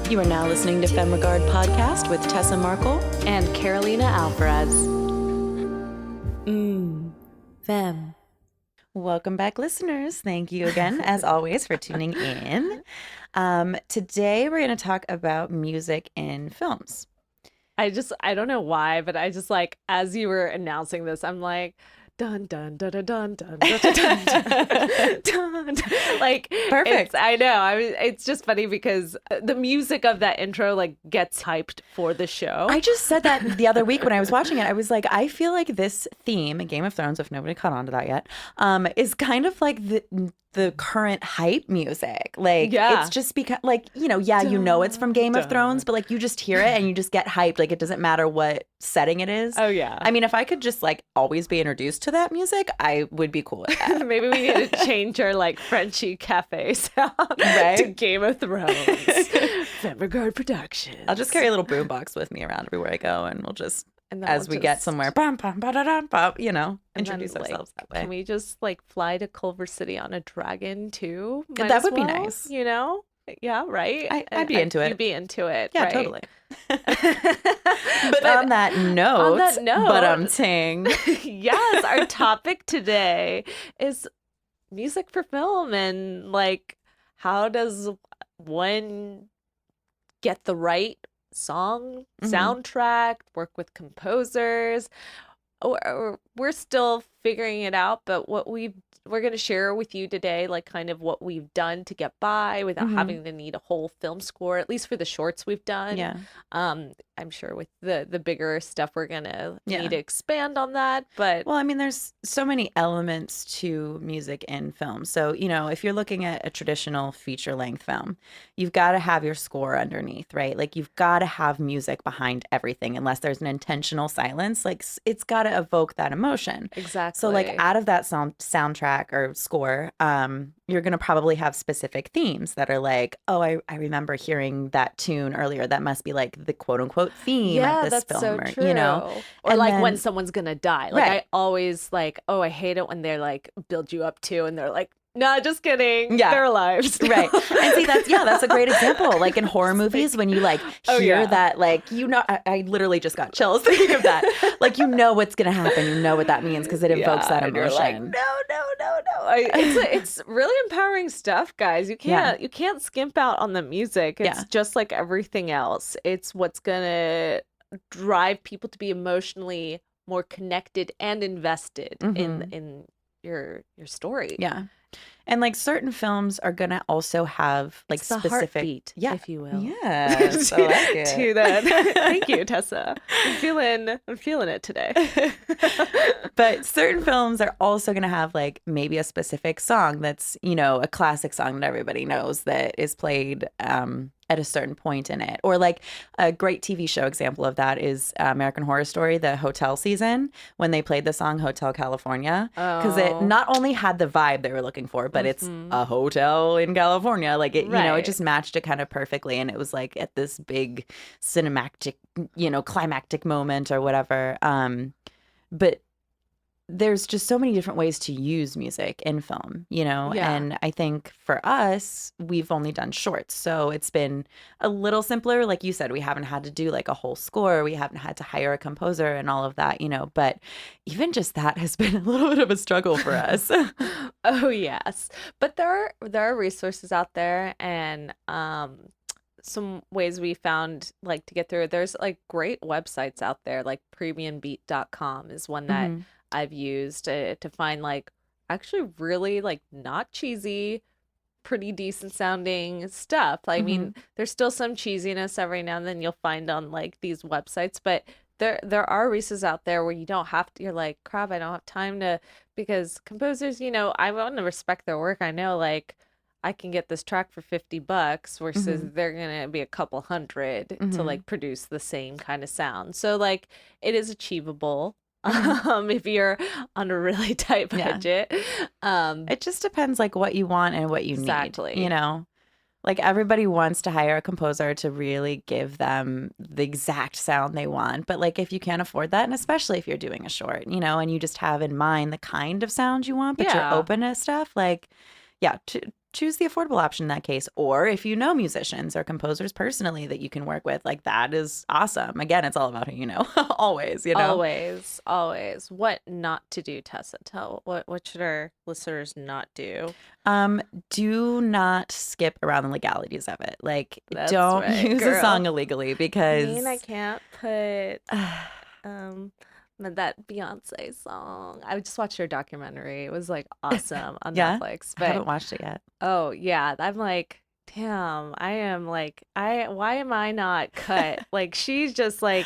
You are now listening to Femme podcast with Tessa Markle and Carolina Alvarez. Femme. Welcome back, listeners. Thank you again, as always, for tuning in. Today, we're going to talk about music in films. I don't know why, but I just like, as you were announcing this, I'm like, dun dun dun dun dun dun dun dun dun dun. Like, perfect. I know. It's just funny because the music of that intro like gets hyped for the show. I just said that the other week when I was watching it. I was like, I feel like this theme in Game of Thrones, if nobody caught on to that yet, is kind of like the current hype music. Like, it's just because, like, you know it's from Game of Thrones, but like you just hear it and you just get hyped. Like, it doesn't matter what setting it is. Oh yeah. I mean, if I could just like always be introduced to that music, I would be cool with that. Maybe we need to change our like Frenchy cafe sound to Game of Thrones. Filmmaker production. I'll just carry a little boombox with me around everywhere I go, and we'll just, as we get somewhere, introduce ourselves that way. Can we just like fly to Culver City on a dragon too? That would be nice. You know? Yeah, right? I'd be into it. You'd be into it. Yeah, right? totally. But on that note, but I'm ting. Yes, our topic today is music for film, and like, how does one get the right song, soundtrack, work with composers? We're still figuring it out, but what we're going to share with you today, like kind of what we've done to get by without having to need a whole film score, at least for the shorts we've done. Yeah. I'm sure with the bigger stuff, we're going to need to expand on that. But well, I mean, there's so many elements to music in film. So, if you're looking at a traditional feature length film, you've got to have your score underneath, right? Like, you've got to have music behind everything, unless there's an intentional silence. Like, it's got to evoke that emotion. Exactly. So like, out of that soundtrack or score, you're going to probably have specific themes that are like, oh, I remember hearing that tune earlier. That must be like the quote unquote theme of this film. So true. Or and like then, when someone's going to die. Like, right. I always like, oh, I hate it when they're like build you up to, and they're like, no, just kidding. Yeah. They're alive still. Right. And see, that's a great example. Like in horror movies, when you like hear that, like, I literally just got chills thinking of that. Like, what's going to happen. You know what that means because it evokes that emotion. Like, no. It's really empowering stuff, guys. You can't skimp out on the music. It's just like everything else. It's what's going to drive people to be emotionally more connected and invested in your story. Yeah. And like certain films are gonna also have like it's the specific heartbeat, if you will. Yes, I like it. To that. Thank you, Tessa. I'm feeling it today. But certain films are also gonna have like maybe a specific song that's, a classic song that everybody knows that is played at a certain point in it. Or like a great TV show example of that is American Horror Story, the hotel season, when they played the song Hotel California. Because it not only had the vibe they were looking for, but it's a hotel in California. Like, it, it just matched it kind of perfectly. And it was like at this big cinematic, climactic moment or whatever. But there's just so many different ways to use music in film, and I think for us, we've only done shorts. So it's been a little simpler. Like you said, we haven't had to do like a whole score. We haven't had to hire a composer and all of that, but even just that has been a little bit of a struggle for us. Oh, yes. But there are resources out there, and some ways we found like to get through it. There's like great websites out there, like premiumbeat.com is one that I've used to find like actually really like not cheesy, pretty decent sounding stuff. I mean, there's still some cheesiness every now and then you'll find on like these websites, but there are resources out there where you don't have to, you're like, crap, I don't have time to, because composers, I want to respect their work. I know like I can get this track for $50 versus they're going to be a couple hundred to like produce the same kind of sound. So like it is achievable. If you're on a really tight budget. It just depends like what you want and what you exactly. need, like everybody wants to hire a composer to really give them the exact sound they want. But like, if you can't afford that, and especially if you're doing a short, and you just have in mind the kind of sound you want, but you're open to stuff, like, choose the affordable option in that case. Or if you know musicians or composers personally that you can work with, like that is awesome. Again, it's all about who you know, always, you know. Always, always. What not to do, Tessa? Tell what should our listeners not do? Um, do not skip around the legalities of it. Like, That's don't right, use a girl. song illegally I mean, I because can't put um that Beyonce song. I just watched her documentary. It was like awesome on yeah, Netflix. I But haven't watched it yet. oh yeah, I'm like, damn, I am like, why am I not cut? Like she's just like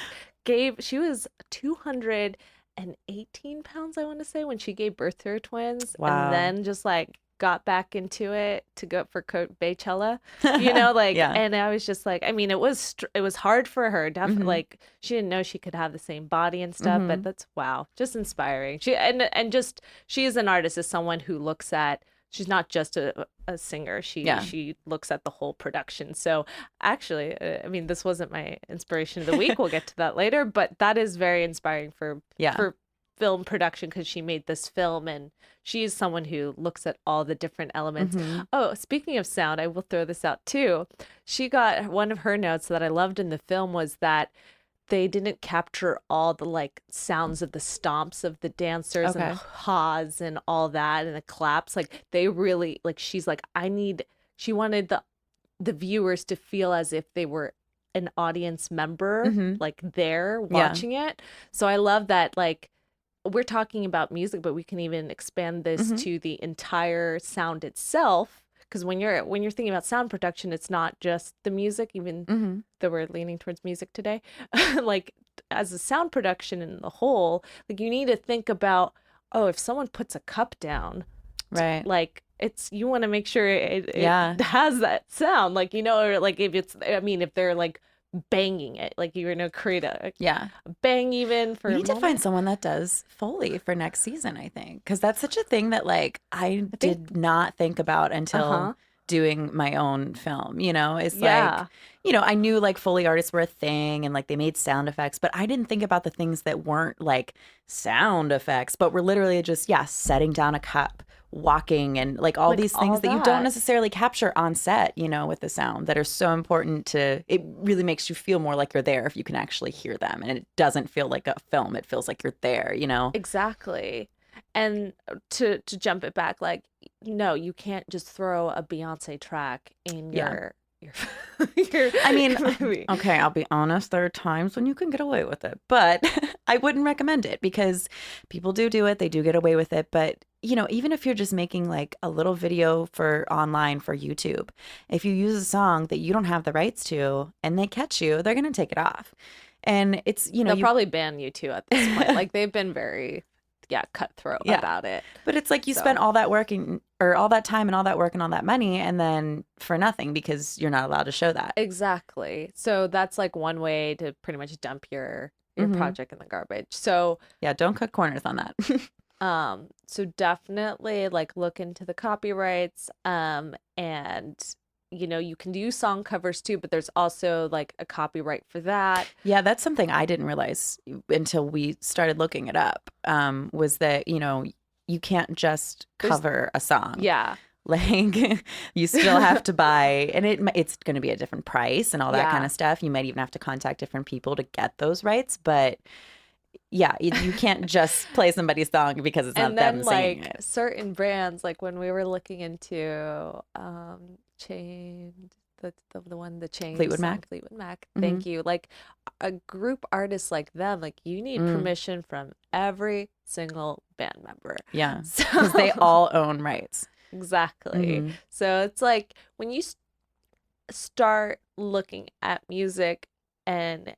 she was 218 pounds, I want to say, when she gave birth to her twins, and Wow. then just like got back into it to go for Coachella, you know, like, Yeah. and I was just like, I mean, it was hard for her, definitely, Hmm. like she didn't know she could have the same body and stuff, but Hmm. that's wow, just inspiring. And just she is an artist, is someone who looks at, she's not just a singer. Yeah. She looks at the whole production. So actually, I mean, this wasn't my inspiration of the week. We'll get to that later, but that is very inspiring Yeah. for film production, because she made this film and she is someone who looks at all the different elements. Hmm. Oh, speaking of sound, I will throw this out too. She got, one of her notes that I loved in the film was that they didn't capture all the like sounds of the stomps of the dancers and the Okay. haws and all that and the claps. Like they really, like she's like, she wanted the viewers to feel as if they were an audience member, Hmm. like there Yeah. watching it. So I love that, like we're talking about music, but we can even expand this Hmm. to the entire sound itself. Because when you're thinking about sound production, it's not just the music, even Hmm. though we're leaning towards music today. Like as a sound production in the whole, like you need to think about, oh, if someone puts a cup down, Right. like it's, you want to make sure it Yeah. has that sound, like, you know, or like if it's, I mean, if they're like banging it, like you're gonna create a Yeah. bang even for We a need to find moment. someone that does Foley for next season, I think, because that's such a thing that like I I think, did not think about until uh-huh, doing my own film, you know? It's like, yeah, I knew like Foley artists were a thing and like they made sound effects, but I didn't think about the things that weren't like sound effects, but were literally just, yeah, setting down a cup, walking, and like all like these all things that you don't that. necessarily capture on set, with the sound that are so important to it. Really makes you feel more like you're there if you can actually hear them, and it doesn't feel like a film. It feels like you're there. Exactly. And to jump it back, like, no, you can't just throw a Beyonce track in Yeah. your your I mean, movie. okay, I'll be honest, there are times when you can get away with it, but I wouldn't recommend it because people do it, they do get away with it, but even if you're just making like a little video for online for YouTube, if you use a song that you don't have the rights to and they catch you, they're going to take it off. And it's, They'll you probably ban you too at this point. Like they've been very, yeah, cutthroat yeah. about it. But it's like you spent So all that work or all that time and all that work and all that money and then for nothing because you're not allowed to show that. exactly. So that's like one way to pretty much dump your Hmm. project in the garbage. So Yeah, don't cut corners on that. so definitely like look into the copyrights, and you can do song covers too, but there's also like a copyright for that. Yeah, that's something I didn't realize until we started looking it up. Was that, you can't just There's cover a song. yeah. Like you still have to buy, and it's going to be a different price and all that kind Yeah. of stuff. You might even have to contact different people to get those rights, but yeah, you can't just play somebody's song because it's not And them then singing like it. certain brands, like when we were looking into Chained, the one, the Chained Fleetwood song, Mac. Fleetwood Mac, Hmm. thank you. Like a group artist like them, like you need Mm, permission from every single band member. yeah, because they So all own rights. exactly. Hmm. So it's like when you start looking at music and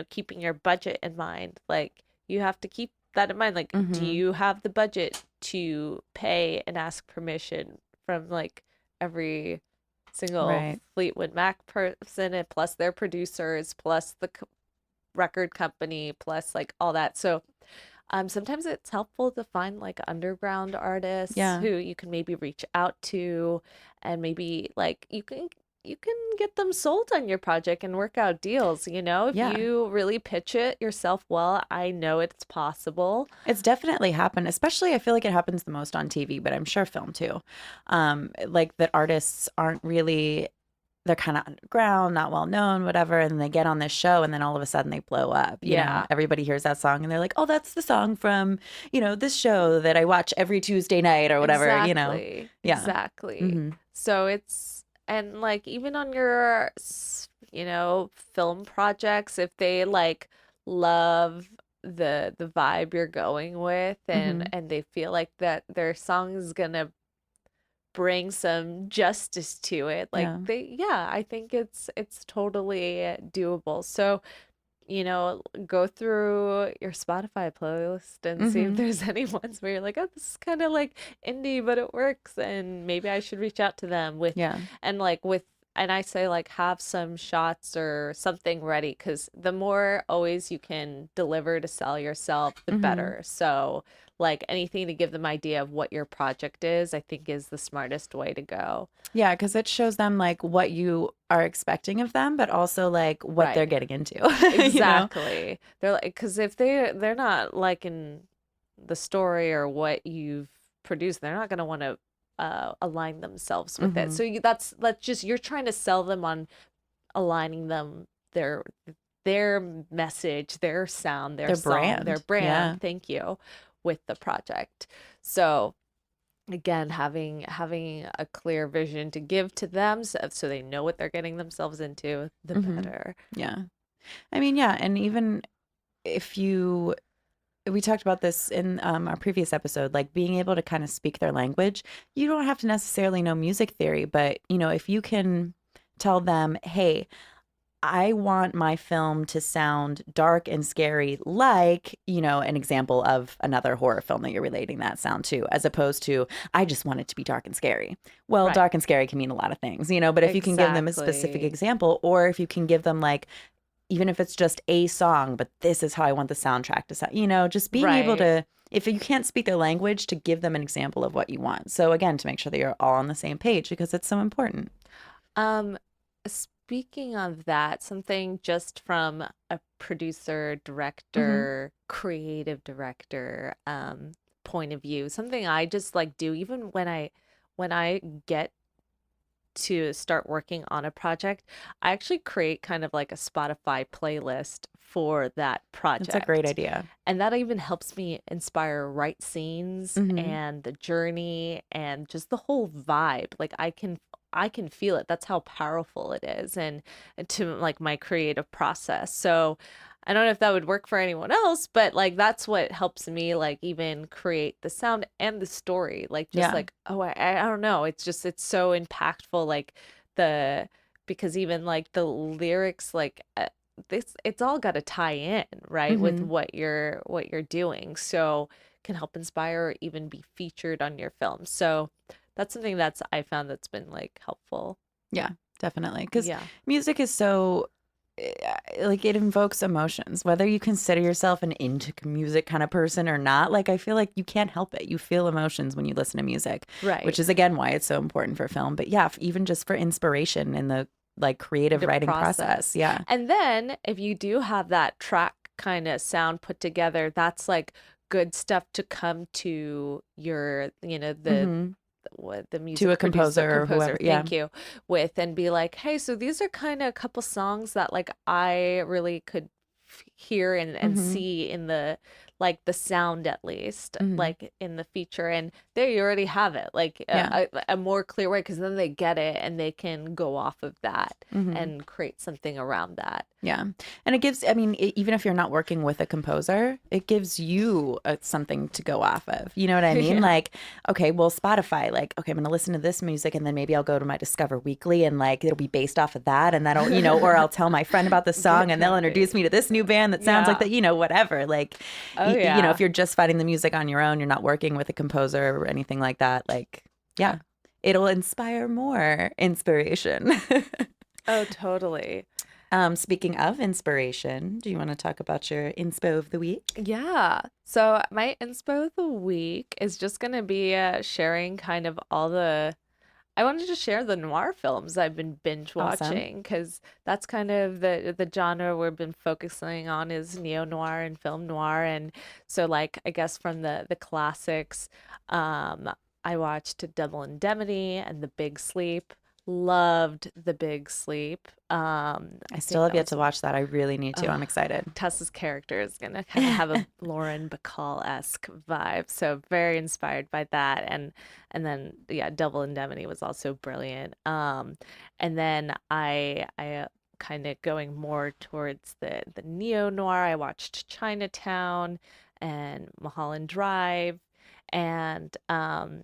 keeping your budget in mind, like you have to keep that in mind. Like, do Hmm. you have the budget to pay and ask permission from like every single Right. Fleetwood Mac person, and plus their producers, plus the record company, plus like all that? So sometimes it's helpful to find like underground artists Yeah. who you can maybe reach out to, and maybe like you can. you can get them sold on your project and work out deals, you know? If Yeah. you really pitch it yourself well, I know it's possible. It's definitely happened, especially I feel like it happens the most on TV, but I'm sure film too. Like that artists aren't really, they're kind of underground, not well known, whatever, and they get on this show and then all of a sudden they blow up. You know, Yeah, everybody hears that song and they're like, "Oh, that's the song from, this show that I watch every Tuesday night or whatever." exactly. Yeah. Exactly. Hmm. So and like even on your, film projects, if they like love the vibe you're going with and Hmm. they feel like that their song is gonna bring some justice to it, like Yeah. yeah, I think it's totally doable. So, go through your Spotify playlist and see if Hmm. there's any ones where you're like, oh, this is kind of like indie, but it works, and maybe I should reach out to them with, Yeah. and like with, and I say like have some shots or something ready, because the more always you can deliver to sell yourself, the Hmm. better. So like anything to give them idea of what your project is, I think is the smartest way to go. Yeah, because it shows them like what you are expecting of them, but also like what they're Right. getting into, you know? Exactly. They're like, because if they're not liking the story or what you've produced, they're not going to want to align themselves with it. Hmm. So that's just you're trying to sell them on aligning them their message, their sound, their Their song, their brand. Yeah. brand. Thank you, with the project. So again, having a clear vision to give to them, so they know what they're getting themselves into, the Hmm. better. Yeah. I mean, yeah. And even if we talked about this in our previous episode, like being able to kind of speak their language. You don't have to necessarily know music theory, but, if you can tell them, hey, I want my film to sound dark and scary, like, an example of another horror film that you're relating that sound to, as opposed to, I just want it to be dark and scary. Well, Right. dark and scary can mean a lot of things, but if you can give them a specific Exactly. example, or if you can give them, like, even if it's just a song, but this is how I want the soundtrack to sound, just being able Right. to, if you can't speak their language, to give them an example of what you want. So, again, to make sure that you're all on the same page because it's so important. Um, Speaking of that, something just from a producer, Hmm. director, creative director, point of view, something I just like do even when I get to start working on a project, I actually create kind of like a Spotify playlist for that It's a great project. idea. And that even helps me inspire right scenes Hmm. and the journey and just the whole vibe. Like I can feel it. That's how powerful it is, and to like my creative process. So I don't know if that would work for anyone else, but like that's what helps me like even create the sound and the story. Like just Yeah. like, oh, I don't know. It's so impactful. Like the because even like the lyrics, like this, it's all got to tie in, right, with Hmm. what you're doing. So can help inspire or even be featured on your film. So that's something that's I found that's been like helpful. Yeah, definitely. Because Yeah. music is so, like, it invokes emotions, whether you consider yourself an into music kind of person or not. Like, I feel like you can't help it. You feel emotions when you listen to music, Right. which is, again, why it's so important for film. But yeah, even just for inspiration in the, like, creative The writing process. process. Yeah. And then if you do have that track kind of sound put together, that's like good stuff to come to your, the Hmm. what the To music a producer composer or whoever. composer, Yeah. thank you, with, and be like, hey, so these are kind of a couple songs that like I really could hear and Hmm. see in the like the sound, at least Hmm. like in the feature, and there you already have it, like Yeah. a more clear way, because then they get it and they can go off of that Hmm. and create something around that. Yeah. And it gives, I mean, even if you're not working with a composer, it gives you something to go off of. You know what I mean? Yeah. Like, okay, well, Spotify, like, okay, I'm going to listen to this music and then maybe I'll go to my Discover Weekly and like it'll be based off of that. And that'll, or I'll tell my friend about the Get song and they'll introduce me comfy. to this new band that sounds like Yeah. that, whatever. Like, Oh if yeah. you're just finding the music on your own, you're not working with a composer or anything like that. Like, Uh, yeah, it'll inspire more inspiration. oh, totally. Speaking of inspiration, do you want to talk about your inspo of the week? Yeah. So my inspo of the week is just gonna be sharing kind of all the, I wanted to share the noir films I've been binge watching because that's kind of the genre we've been focusing on is neo noir and film noir, and so like I guess from the classics, I watched Double Indemnity and The Big Sleep. Loved The Big Sleep. I still have yet to watch that. I really need to. I'm excited. Tessa's character is gonna kind of have a Lauren Bacall-esque vibe, so very inspired by that. And then yeah, Double Indemnity was also brilliant. And then I kind of going more towards the neo noir. I watched Chinatown and Mulholland Drive, and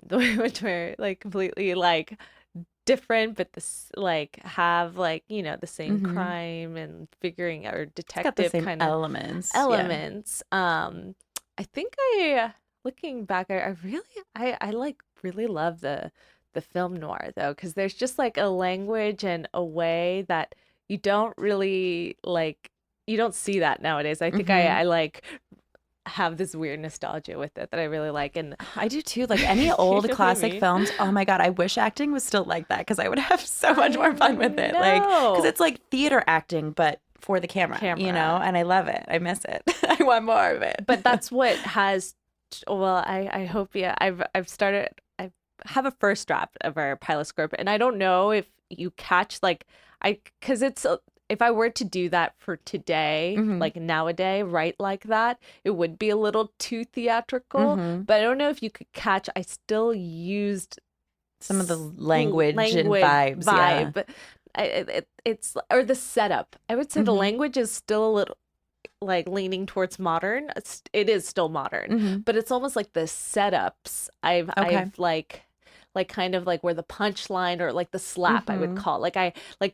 which were like completely like different, but this like have like the same crime and figuring or detective kind of elements. I think I looking back, I really I like really love the film noir though, because there's just like a language and a way that you don't really like you don't see that nowadays. I think I like have this weird nostalgia with it that I really like, and I do too. Like any old classic films, oh my god, I wish acting was still like that because I would have so much more fun with it. Like because it's like theater acting, but for the camera, and I love it. I miss it. I want more of it. But that's what has. Well, I hope I've started. I have a first draft of our pilot script, and I don't know if you catch because it's. If I were to do that for today, like nowadays, write like that, it would be a little too theatrical. But I don't know if you could catch, I still used some of the language and vibes. Yeah. It's, or the setup. I would say the language is still a little like leaning towards modern. It is still modern, but it's almost like the setups I've like kind of like where the punchline or like the slap I would call like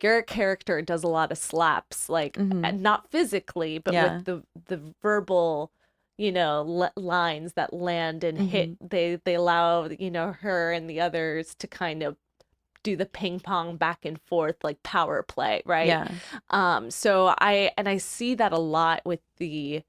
your character does a lot of slaps like and not physically but with the verbal lines that land and hit. They allow her and the others to kind of do the ping pong back and forth like power play, right? So I see that a lot with the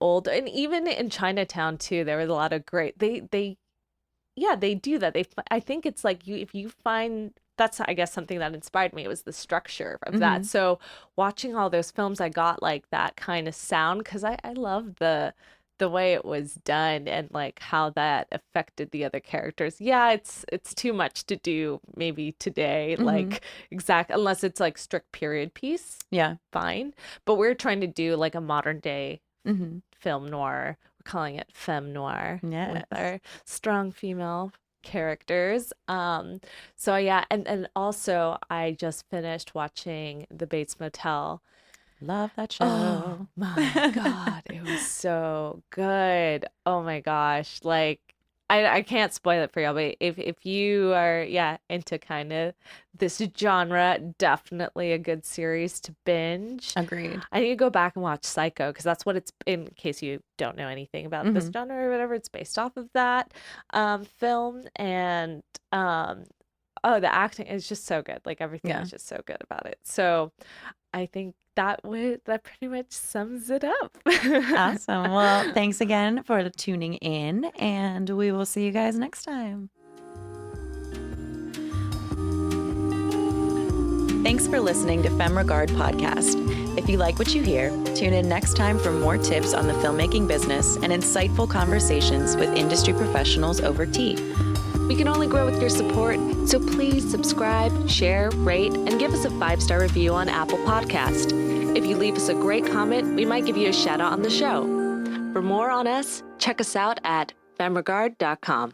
old, and even in Chinatown too, there was a lot of great they do that. I think it's like if you find that's I guess something that inspired me. It was the structure of that. So watching all those films, I got like that kind of sound because I love the way it was done and like how that affected the other characters. Yeah, it's too much to do maybe today, like unless it's like strict period piece. Yeah, fine. But we're trying to do like a modern day film noir. Calling it Femme Noir with our strong female characters. So yeah, and also I just finished watching The Bates Motel. Love that show. Oh my god, it was so good. Oh my gosh, like I can't spoil it for y'all, but if you are into kind of this genre, definitely a good series to binge. Agreed. I need to go back and watch Psycho because that's what it's, in case you don't know anything about this genre or whatever, it's based off of that film. And the acting is just so good. Like everything is just so good about it. So I think that pretty much sums it up. Awesome. Well, thanks again for tuning in, and we will see you guys next time. Thanks for listening to Femme Regard podcast. If you like what you hear, tune in next time for more tips on the filmmaking business and insightful conversations with industry professionals over tea. We can only grow with your support, so please subscribe, share, rate, and give us a 5-star review on Apple Podcast. If you leave us a great comment, we might give you a shout out on the show. For more on us, check us out at femregard.com.